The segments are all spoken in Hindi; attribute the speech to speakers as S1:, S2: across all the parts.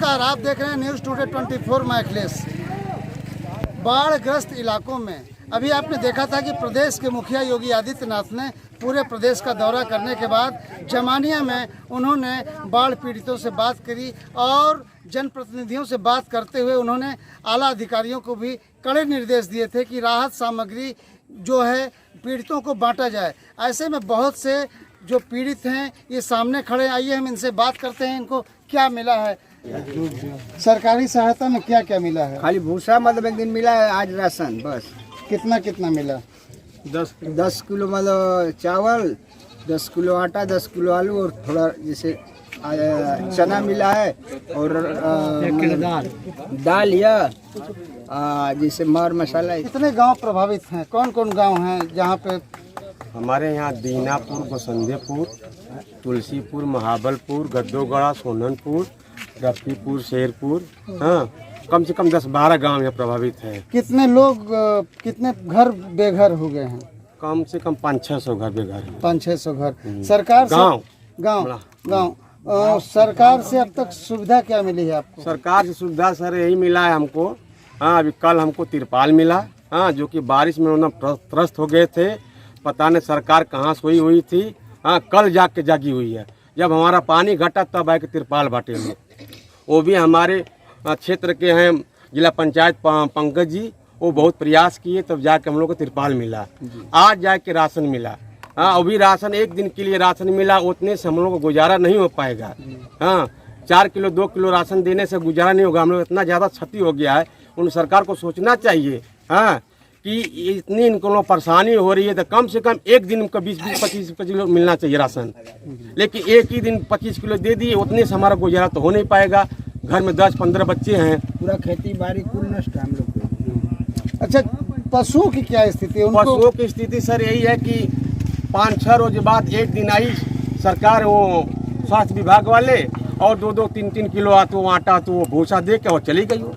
S1: नमस्कार, आप देख रहे हैं न्यूज़ टुडे 24 मैं अखिलेश। बाढ़ग्रस्त इलाकों में अभी आपने देखा था कि प्रदेश के मुखिया योगी आदित्यनाथ ने पूरे प्रदेश का दौरा करने के बाद जमानिया में उन्होंने बाढ़ पीड़ितों से बात करी और जनप्रतिनिधियों से बात करते हुए उन्होंने आला अधिकारियों को भी कड़े निर्देश दिए थे कि राहत सामग्री जो है पीड़ितों को बांटा जाए। ऐसे में बहुत से जो पीड़ित हैं ये सामने खड़े, आइए हम इनसे बात करते हैं इनको क्या मिला है। सरकारी सहायता में क्या क्या मिला है?
S2: खाली भूसा मतलब एक दिन मिला है, आज राशन बस।
S1: कितना कितना मिला?
S2: 10 किलो मतलब चावल, 10 किलो आटा, 10 किलो आलू और थोड़ा जैसे चना मिला है और दाल या जैसे मर मसाला।
S1: कितने गांव प्रभावित हैं? कौन कौन गांव हैं जहां पे?
S3: हमारे यहाँ दीनापुर, गोसंदेपुर, तुलसीपुर, महाबलपुर, गद्दोगड़ा, सोननपुर, रफीपुर, शेरपुर, हाँ कम से कम 10-12 गांव यहाँ प्रभावित हैं।
S1: कितने लोग कितने घर बेघर हो गए हैं?
S3: कम से कम 500-600 घर बेघर हैं।
S1: 500-600 घर। सरकार से गाँव सरकार से अब तक सुविधा क्या मिली है आपको?
S3: सरकार से सुविधा सर यही मिला है हमको। हाँ अभी कल हमको तिरपाल मिला, हाँ जो कि बारिश में उन्होंने त्रस्त हो गए थे। पता नहीं सरकार कहाँ सोई हुई थी। हाँ कल जागी हुई है। जब हमारा पानी घटा तब आए के तिरपाल बांटे लोग। वो भी हमारे क्षेत्र के हैं जिला पंचायत पंकज जी, वो बहुत प्रयास किए तब जाके हम लोग को तिरपाल मिला। आज जाके राशन मिला। हाँ अभी राशन एक दिन के लिए राशन मिला, उतने से हम लोग को गुजारा नहीं हो पाएगा। हाँ 4 किलो 2 किलो राशन देने से गुजारा नहीं होगा। हम लोग इतना ज़्यादा क्षति हो गया है, उन सरकार को सोचना चाहिए हाँ कि इतनी इनको परेशानी हो रही है तो कम से कम एक दिन का 20-25 किलो मिलना चाहिए राशन। लेकिन एक ही दिन 25 किलो दे दिए, उतने से हमारा गुजारा तो हो नहीं पाएगा। घर में 10-15 बच्चे हैं,
S2: पूरा खेती बाड़ी कुल नष्ट है हम लोग को।
S1: अच्छा, पशुओं की क्या स्थिति है?
S3: पशुओं की स्थिति सर यही है कि 5-6 रोज बाद एक दिन आई सरकार, वो स्वास्थ्य विभाग वाले, और 2-2, 3-3 किलो तो आटा तो वो भूसा दे के और चली गई वो।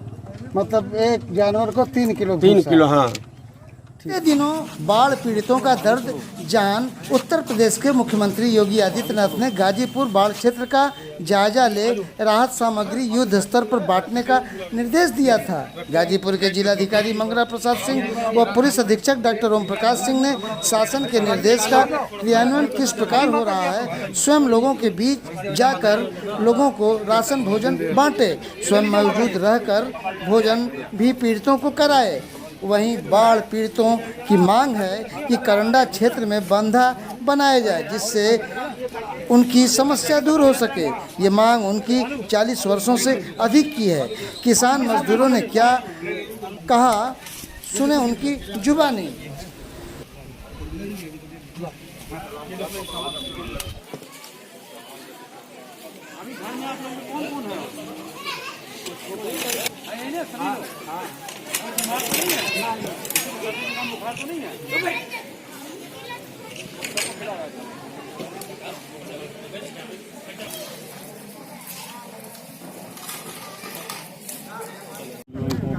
S1: मतलब एक जानवर को 3 किलो?
S3: 3 किलो हाँ।
S1: पिछले दिनों बाढ़ पीड़ितों का दर्द जान उत्तर प्रदेश के मुख्यमंत्री योगी आदित्यनाथ ने गाजीपुर बाढ़ क्षेत्र का जायजा ले राहत सामग्री युद्ध स्तर पर बांटने का निर्देश दिया था। गाजीपुर के जिलाधिकारी मंगरा प्रसाद सिंह व पुलिस अधीक्षक डॉक्टर ओम प्रकाश सिंह ने शासन के निर्देश का क्रियान्वयन किस प्रकार हो रहा है, स्वयं लोगों के बीच जाकर लोगों को राशन भोजन बांटे, स्वयं मौजूद रहकर भोजन भी पीड़ितों को कराए। वहीं बाढ़ पीड़ितों की मांग है कि करंडा क्षेत्र में बांधा बनाया जाए जिससे उनकी समस्या दूर हो सके। ये मांग उनकी 40 वर्षों से अधिक की है। किसान मजदूरों ने क्या कहा, सुने उनकी जुबानी।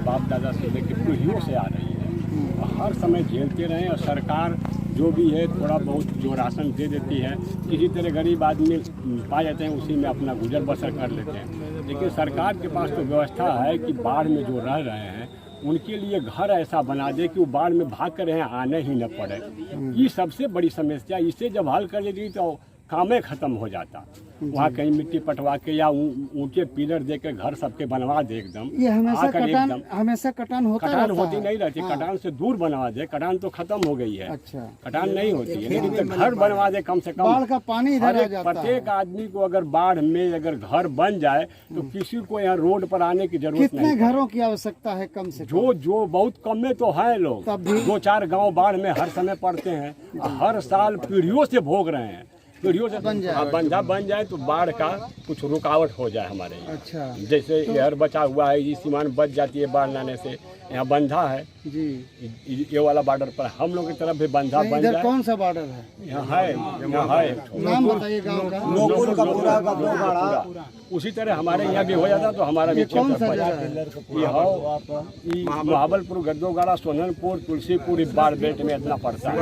S4: बाप दादा से लेकर पीढ़ियों से आ रही है और हर समय झेलते रहे। और सरकार जो भी है थोड़ा बहुत जो राशन दे देती है, किसी तरह गरीब आदमी पा जाते हैं, उसी में अपना गुजर बसर कर लेते हैं। लेकिन सरकार के पास तो व्यवस्था है कि बाढ़ में जो रह रहे हैं उनके लिए घर ऐसा बना दे कि वो बाढ़ में भाग कर रहे आने ही न पड़े। ये सबसे बड़ी समस्या। इसे जब हल कर देती तो कामें खत्म हो जाता। वहाँ कहीं मिट्टी पटवा के या ऊंचे पिलर दे के घर सबके बनवा दे एकदम।
S1: ये हमेशा कटान
S4: होती नहीं रहती। हाँ। कटान से दूर बनवा दे, कटान तो खत्म हो गई है।
S1: अच्छा,
S4: कटान नहीं होती है, लेकिन तो घर बनवा दे कम से कम।
S1: बाढ़ का पानी इधर आ जाता है।
S4: प्रत्येक आदमी को अगर बाढ़ में अगर घर बन जाए तो किसी को यहाँ रोड पर आने की जरूरत नहीं।
S1: कितने घरों की आवश्यकता है कम से कम?
S4: जो बहुत कम में तो है लोग, 2-4 गाँव बाढ़ में हर समय पड़ते हैं। हर साल पीढ़ियों से भोग रहे हैं। पीढ़ियों से बन जाए तो बाढ़ का कुछ रुकावट हो जाए हमारे यहाँ।
S1: अच्छा,
S4: जैसे यहर बचा हुआ है, ये सीमान बच जाती है बाढ़ लाने से। यहाँ बंधा है,
S1: जी।
S4: ये वाला बॉर्डर पर हम लोग की तरफ भी बंधा बन
S1: इधर
S4: जाए।
S1: कौन सा बॉर्डर है?
S4: यहाँ है
S1: नाम बताइए गांव का।
S2: नोकुल का पूरा
S4: उसी तरह हमारे यहाँ भी हो जाता तो हमारा भी
S1: ये कौन
S4: क्षेत्र
S1: सा
S4: पड़
S1: जगह
S4: जाता। ये हो महाबलपुर, गद्दोगाड़ा, सोननपुर, तुलसीपुर, इस बाढ़ बेल्ट में इतना पड़ता है।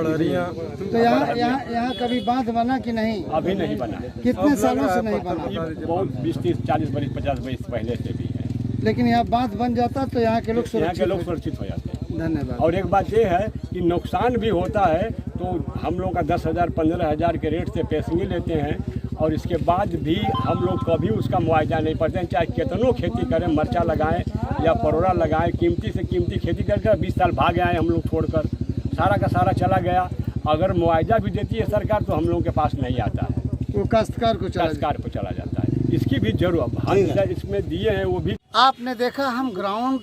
S1: तो यहाँ कभी बांध बना कि नहीं?
S4: अभी नहीं बना है।
S1: कितने सालों से नहीं बना?
S4: ये बहुत 20, 30, 40 बरस, 50 बरस पहले से भी है।
S1: लेकिन यहाँ बांध बन जाता तो यहाँ के लोग
S4: यहाँ के लोग
S1: सुरक्षित
S4: सुरक्षित हो जाते हैं।
S1: धन्यवाद।
S4: और एक बात ये है कि नुकसान भी होता है तो हम लोग का 10,000, 15,000 के रेट से पैसिंग लेते हैं और इसके बाद भी हम लोग कभी उसका मुआवजा नहीं पाते हैं। चाहे कितनों खेती करें, मरचा लगाएं या परोरा लगाएं, कीमती से कीमती खेती करके 20 साल भाग आए हम लोग छोड़कर, सारा का सारा चला गया। अगर मुआवजा भी देती है सरकार तो हम लोगों के पास नहीं आता है,
S1: वो काश्तकार को
S4: चला जाता है। इसकी भी जरूरत इसमें दिए हैं वो भी।
S1: आपने देखा हम ग्राउंड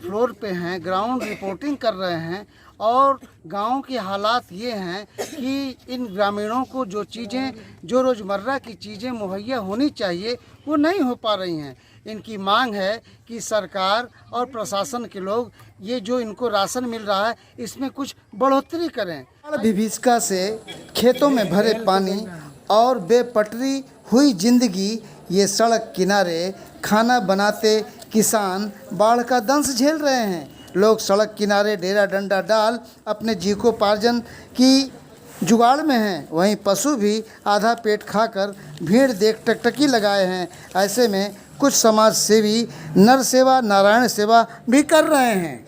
S1: फ्लोर पे हैं, ग्राउंड रिपोर्टिंग कर रहे हैं और गांव के हालात ये हैं कि इन ग्रामीणों को जो चीज़ें, जो रोज़मर्रा की चीज़ें मुहैया होनी चाहिए वो नहीं हो पा रही हैं। इनकी मांग है कि सरकार और प्रशासन के लोग ये जो इनको राशन मिल रहा है इसमें कुछ बढ़ोतरी करें। विभीषिका से खेतों में भरे पानी और बेपटरी हुई जिंदगी, ये सड़क किनारे खाना बनाते किसान बाढ़ का दंश झेल रहे हैं। लोग सड़क किनारे डेरा डंडा डाल अपने जीविकोपार्जन की जुगाड़ में हैं। वहीं पशु भी आधा पेट खाकर भीड़ देख टकटकी लगाए हैं। ऐसे में कुछ समाज सेवी नर सेवा, नारायण सेवा भी कर रहे हैं।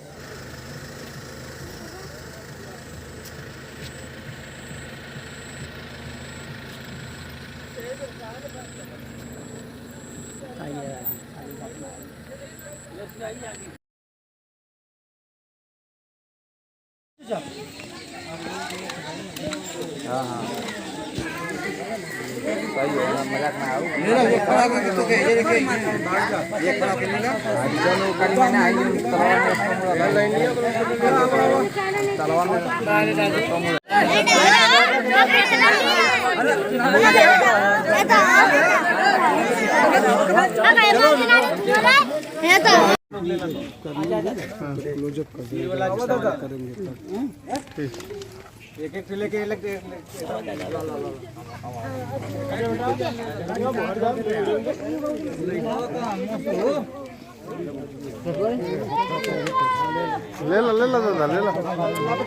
S5: ले ला दादा, ले ला।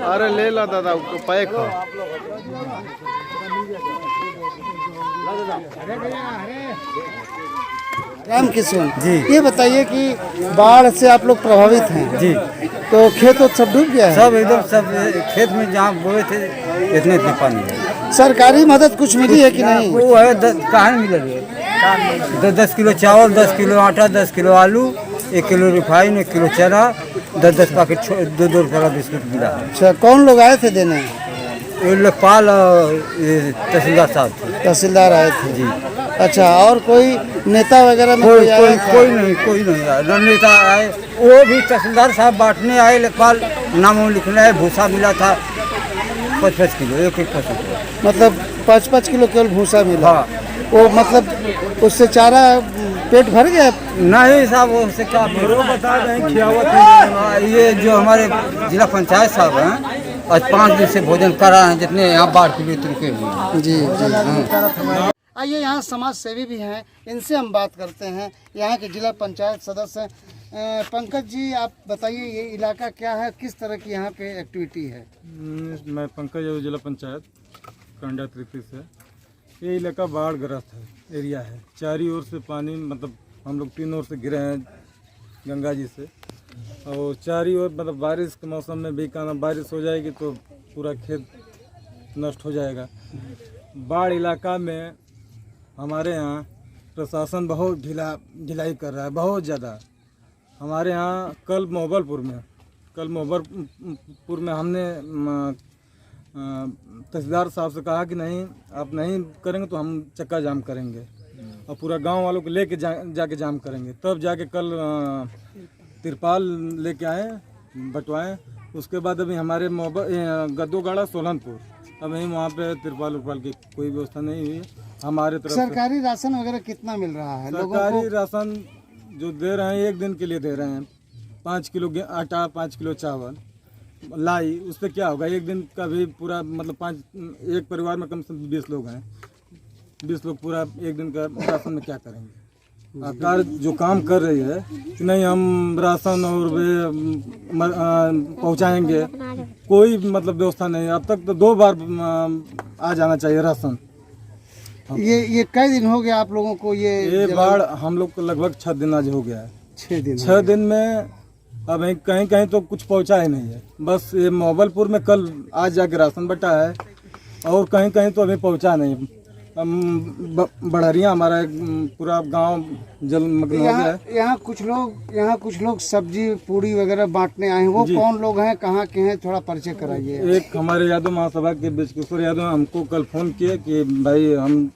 S5: अरे ले ला दादा, पैक हो।
S1: राम किशन जी, ये बताइए कि बाढ़ से आप लोग प्रभावित हैं जी, तो खेत सब डूब गया है?
S6: सब एकदम, सब खेत में जहाँ बोए थे इतने पानी है।
S1: सरकारी मदद कुछ मिली है कि नहीं?
S6: वो है कहाँ मिल रही है? 10 किलो चावल, 10 किलो आटा, 10 किलो आलू, 1 किलो रिफाइन, 1 किलो चना, 10 पैकेट 2 रुपये का बिस्कुट मिला है।
S1: अच्छा, कौन लोग आए थे देने?
S6: ये लोकपाल तहसीलदार साहब थे।
S1: तहसीलदार आए थे
S6: जी।
S1: अच्छा, और कोई नेता वगैरह में
S6: कोई
S1: आया था?
S6: कोई नहीं आया। नेता आए, वो भी तहसीलदार साहब बांटने आए। लोकपाल नाम लिखने आए। भूसा मिला था 5-5 किलो, एक पशु को।
S1: मतलब 5-5 किलो केवल भूसा मिला?
S6: हाँ।
S1: वो मतलब उससे चारा पेट भर गया?
S6: नहीं साहब, उससे क्या बता दें, खियावत। ये जो हमारे जिला पंचायत साहब हैं, आज 5 दिन से भोजन करा है जितने यहाँ बाढ़ के लिए रुके हुए हैं।
S1: जी आइए, यहाँ समाज सेवी भी हैं, इनसे हम बात करते हैं। यहाँ के जिला पंचायत सदस्य पंकज जी, आप बताइए ये इलाका क्या है, किस तरह की यहाँ पे एक्टिविटी है?
S5: मैं पंकज, जिला पंचायत कंडा तृप्ति से। ये इलाका बाढ़ ग्रस्त है एरिया है। चारों ओर से पानी, मतलब हम लोग 3 ओर से गिरे हैं गंगा जी से, और चारों ओर मतलब बारिश के मौसम में भी कहना, बारिश हो जाएगी तो पूरा खेत नष्ट हो जाएगा। बाढ़ इलाका में हमारे यहाँ प्रशासन बहुत ढिलाई कर रहा है, बहुत ज़्यादा। हमारे यहाँ कल मोहब्बलपुर में हमने तहसीलदार साहब से कहा कि नहीं, आप नहीं करेंगे तो हम चक्का जाम करेंगे और पूरा गांव वालों को लेके जाके जाम करेंगे। तब जाके कल तिरपाल लेके आए, बंटवाएं। उसके बाद अभी हमारे गद्दोगाड़ा, सोननपुर, अब यहीं वहाँ पे तिरपाल उरपाल की कोई व्यवस्था नहीं हुई है हमारे तरफ।
S1: सरकारी राशन वगैरह कितना मिल रहा है?
S5: सरकारी राशन जो दे रहे हैं, 1 दिन के लिए दे रहे हैं। 5 किलो आटा, 5 किलो चावल, लाई, उससे क्या होगा? एक दिन का भी पूरा मतलब एक परिवार में कम से कम 20 लोग हैं, 20 लोग पूरा एक दिन का राशन में क्या करेंगे? सरकार जो काम कर रही है कि नहीं हम राशन और पहुंचाएंगे, कोई मतलब व्यवस्था नहीं है। अब तक तो 2 बार आ जाना चाहिए राशन।
S1: ये कई दिन हो गया आप लोगों को
S5: ये बाढ़ हम लोग को लगभग 6 दिन आज हो गया है। 6 दिन में अब कहीं कहीं तो कुछ पहुंचा ही नहीं है। बस ये मोबाइलपुर में कल आज जाके राशन बटा है और कहीं कहीं तो अभी पहुंचा नहीं। बड़हरिया हमारा पूरा गांव जलमग्न हो गया है।
S1: यहाँ कुछ लोग सब्जी पूड़ी वगैरह बांटने आए हैं, वो कौन लोग हैं, कहाँ के हैं, थोड़ा परिचय कराइए।
S5: एक हमारे यादव महासभा के ब्रजकिशोर यादव हमको कल फोन किए कि भाई हम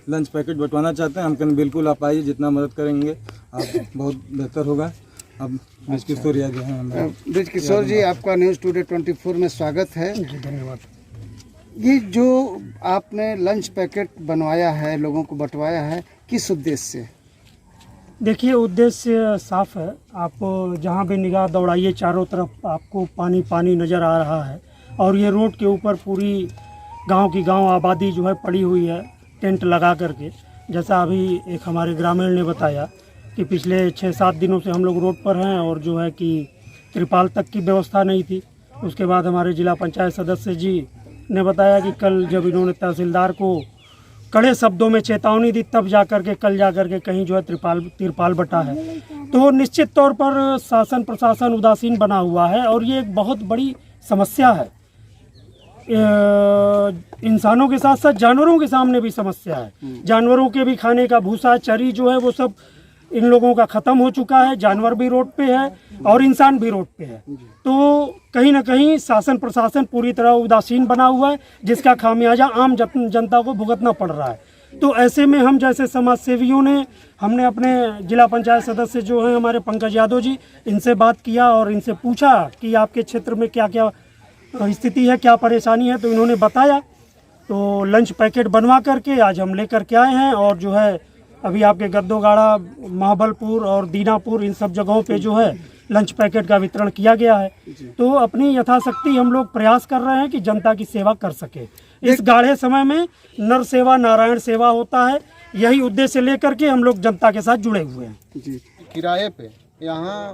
S5: लंच पैकेट बंटवाना चाहते हैं। हम कहें बिल्कुल आप आइए, जितना मदद करेंगे आप बहुत बेहतर होगा। अब ब्रजकिशोर यादव हैं।
S1: ब्रजकिशोर जी, आपका न्यूज़ टुडे 24 में स्वागत है। धन्यवाद। ये जो आपने लंच पैकेट बनवाया है, लोगों को बंटवाया है, किस उद्देश्य से?
S7: देखिए, उद्देश्य साफ है। आप जहाँ भी निगाह दौड़ाइए चारों तरफ आपको पानी पानी नज़र आ रहा है और ये रोड के ऊपर पूरी गांव की गांव आबादी जो है पड़ी हुई है टेंट लगा करके। जैसा अभी एक हमारे ग्रामीण ने बताया कि पिछले 6-7 दिनों से हम लोग रोड पर हैं और जो है कि त्रिपाल तक की व्यवस्था नहीं थी। उसके बाद हमारे जिला पंचायत सदस्य जी ने बताया कि कल जब इन्होंने तहसीलदार को कड़े शब्दों में चेतावनी दी, तब कल जाकर के कहीं जो है तिरपाल बटा है। तो निश्चित तौर पर शासन प्रशासन उदासीन बना हुआ है और ये एक बहुत बड़ी समस्या है। इंसानों के साथ साथ जानवरों के सामने भी समस्या है। जानवरों के भी खाने का भूसा चरी जो है वो सब इन लोगों का ख़त्म हो चुका है। जानवर भी रोड पे है और इंसान भी रोड पे है। तो कहीं ना कहीं शासन प्रशासन पूरी तरह उदासीन बना हुआ है, जिसका खामियाजा आम जनता को भुगतना पड़ रहा है। तो ऐसे में हम जैसे समाज सेवियों ने हमने अपने जिला पंचायत सदस्य जो हैं हमारे पंकज यादव जी, इनसे बात किया और इनसे पूछा कि आपके क्षेत्र में क्या क्या स्थिति है, क्या परेशानी है। तो इन्होंने बताया। तो लंच पैकेट बनवा करके आज हम लेकर के आए हैं और जो है अभी आपके गद्दोगाड़ा, महाबलपुर और दीनापुर इन सब जगहों पे जो है लंच पैकेट का वितरण किया गया है। तो अपनी यथाशक्ति हम लोग प्रयास कर रहे हैं कि जनता की सेवा कर सके। इस गाढ़े समय में नर सेवा नारायण सेवा होता है, यही उद्देश्य लेकर के हम लोग जनता के साथ जुड़े हुए हैं।
S8: किराए पे यहाँ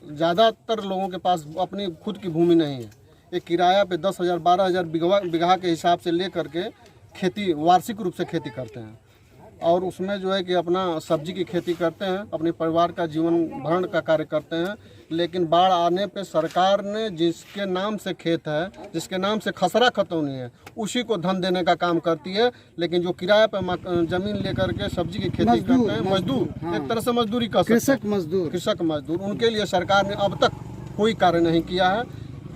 S8: ज़्यादातर लोगों के पास अपनी खुद की भूमि नहीं है। ये किराया पे 10,000 12,000 बीघा के हिसाब से ले करके खेती वार्षिक रूप से खेती करते हैं और उसमें जो है कि अपना सब्जी की खेती करते हैं, अपने परिवार का जीवन भरण का कार्य करते हैं। लेकिन बाढ़ आने पे सरकार ने जिसके नाम से खेत है, जिसके नाम से खसरा खतौनी है, उसी को धन देने का काम करती है। लेकिन जो किराए पे जमीन लेकर के सब्जी की खेती करते हैं, मजदूर, एक तरह से मजदूरी कर
S1: कृषक
S8: मजदूर, उनके लिए सरकार ने अब तक कोई कार्य नहीं किया है।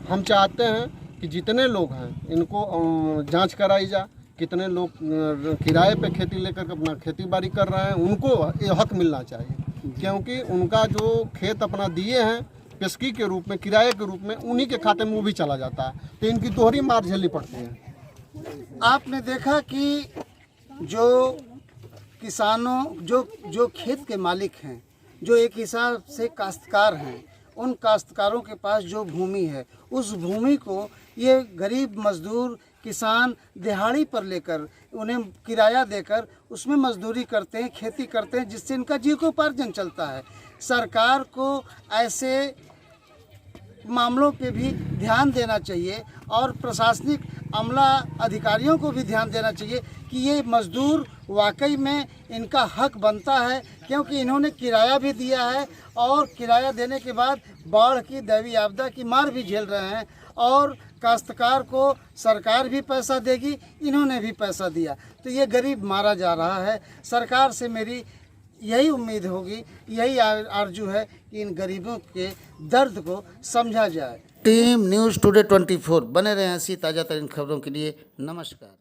S8: हम चाहते हैं कि जितने लोग हैं इनको जांच कराई जाए, कितने लोग किराए पे खेती लेकर के अपना खेती बाड़ी कर रहे हैं, उनको ये हक मिलना चाहिए। क्योंकि उनका जो खेत अपना दिए हैं पेशगी के रूप में, किराए के रूप में, उन्हीं के खाते में वो भी चला जाता है। तो इनकी दोहरी मार झेलनी पड़ती है।
S1: आपने देखा कि जो किसानों जो खेत के मालिक हैं, जो एक हिसाब से काश्तकार हैं, उन काश्तकारों के पास जो भूमि है, उस भूमि को ये गरीब मजदूर किसान दिहाड़ी पर लेकर उन्हें किराया देकर उसमें मजदूरी करते हैं, खेती करते हैं, जिससे इनका जीविकोपार्जन चलता है। सरकार को ऐसे मामलों पे भी ध्यान देना चाहिए और प्रशासनिक अमला अधिकारियों को भी ध्यान देना चाहिए कि ये मजदूर वाकई में इनका हक बनता है, क्योंकि इन्होंने किराया भी दिया है और किराया देने के बाद बाढ़ की दैवीय आपदा की मार भी झेल रहे हैं और काश्तकार को सरकार भी पैसा देगी, इन्होंने भी पैसा दिया। तो ये गरीब मारा जा रहा है। सरकार से मेरी यही उम्मीद होगी, यही आरजू है कि इन गरीबों के दर्द को समझा जाए। टीम न्यूज़ टुडे 24 बने रहें ऐसी ताज़ा तरीन खबरों के लिए। नमस्कार।